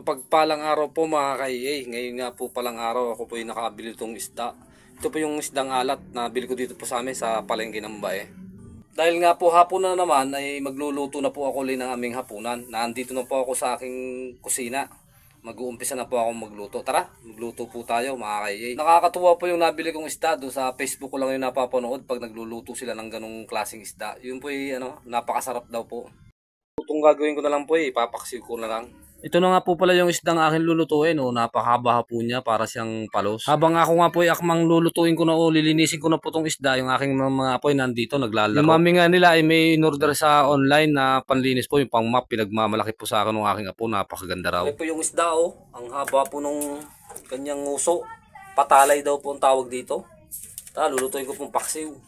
Mapagpalang araw po mga ka-EA. Ngayon nga po palang araw ako po yung nakabili itong isda. Ito po yung isdang alat na bili ko dito po sa amin sa palengke ng Bae. Dahil nga po hapon na naman ay magluluto na po ako ulit ng aming hapunan. Nandito na po ako sa aking kusina. Mag-uumpisa na po ako magluto. Tara, magluto po tayo mga ka-EA. Nakakatuwa po yung nabili kong isda. Doon sa Facebook ko lang yung napapanood pag nagluluto sila ng ganong klaseng isda. Yun po ay napakasarap daw po. Itong gagawin ko na lang po ipapaksiw ko na lang. Ito na nga po pala yung isdang akin lulutuin. Napakahaba po niya para siyang palos. Habang ako nga po akmang lulutuin ko na lilinisin ko na po itong isda, yung aking mga apoy nandito naglalaro. Yung mami nga nila ay may in-order sa online na panlinis po, yung pang map. Pinagmamalaki po sa akin ng aking apo. Napakaganda raw. Ito po yung isda ang haba po nung kanyang nguso. Patalay daw po ang tawag dito. Lulutuin ko pong paksiw.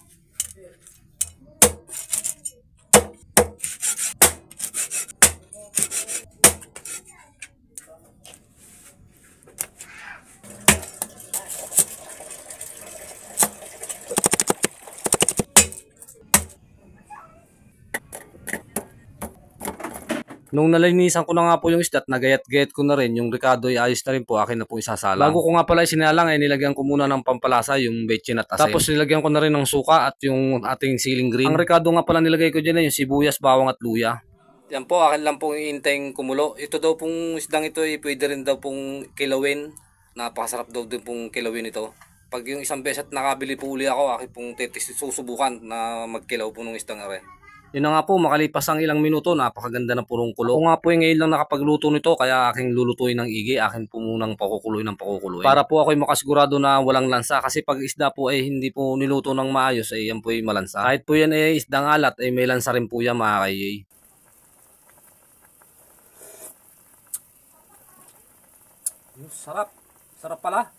Nung nalinisan ko na nga po yung isda at nagayat-gayat ko na rin, yung Ricardo ay ayos na rin po, akin na po isasalang. Bago ko nga pala sinalang ay nilagyan ko muna ng pampalasa yung betchin at asin. Tapos nilagyan ko na rin ng suka at yung ating siling green. Ang Ricardo nga pala nilagay ko dyan ay yung sibuyas, bawang at luya. Yan po, akin lang pong iinteng kumulo. Ito daw pong isdang ito ay pwede rin daw pong kilawin. Napakasarap daw din pong kilawin ito. Pag yung isang beses at nakabili po uli ako, akin pong susubukan na magkilaw po ng isdang are. Yun na nga po, makalipas ang ilang minuto, napakaganda ng purong kulo. Ako nga po ngayon lang nakapagluto nito, kaya aking lulutuin ng igi, akin po munang pakukuloy ng pakukuloy. Para po ako'y makasigurado na walang lansa, kasi pag isda po ay hindi po niluto ng maayos, ay yan po ay malansa. Kahit po yan ay isdang alat, ay may lansa rin po yan mga ka-EA. Sarap, sarap pala.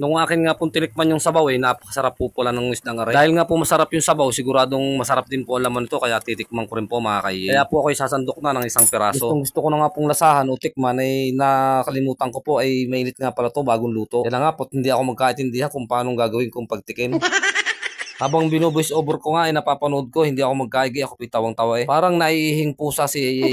Nung akin nga pong tinikman yung sabaw napakasarap po pala ng isdang aray. Dahil nga po masarap yung sabaw, siguradong masarap din po ang laman nito, kaya titikman ko rin po mga ka-EA. Kaya po ako'y sasandok na ng isang piraso. Gusto ko na nga pong lasahan o tikman ay nakalimutan ko po ay mainit nga pala to bagong luto. Kaya nga po hindi ako magkaintindihan kung paano gagawin kong pagtikim. Habang binuvoice over ko nga napapanood ko, hindi ako magkaigi, ako pitawang-tawa Parang naiihing pusa si EA.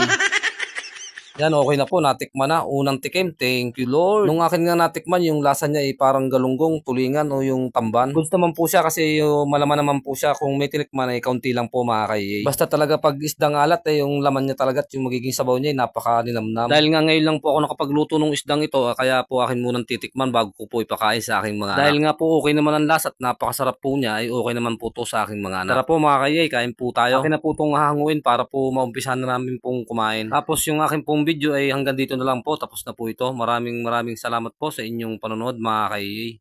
Yan, okay na po, natikman na. Unang tikim, thank you Lord. Nung akin nga natikman, yung lasa niya ay parang galunggong, tulingan o yung tamban. Goods naman po siya kasi malaman naman po siya kung may tinikman ay kaunti lang po mga ka-EA. Basta talaga pag isdang alat yung laman niya talaga at yung magiging sabaw niya ay napaka-ninamnam. Dahil nga ngayon lang po ako nakapagluto ng isdang ito, kaya po akin munang titikman bago ko po ipakain sa aking mga anak. Dahil nga po okay naman ang lasa at napakasarap po niya, ay okay naman po to sa aking mga anak. Tara po mga ka-EA, kain po tayo. Akin na po itong hahanguin para po maumpisahan na namin pong kumain. Tapos yung aking pong video ay hanggang dito na lang po. Tapos na po ito. Maraming salamat po sa inyong panonood mga ka-EA.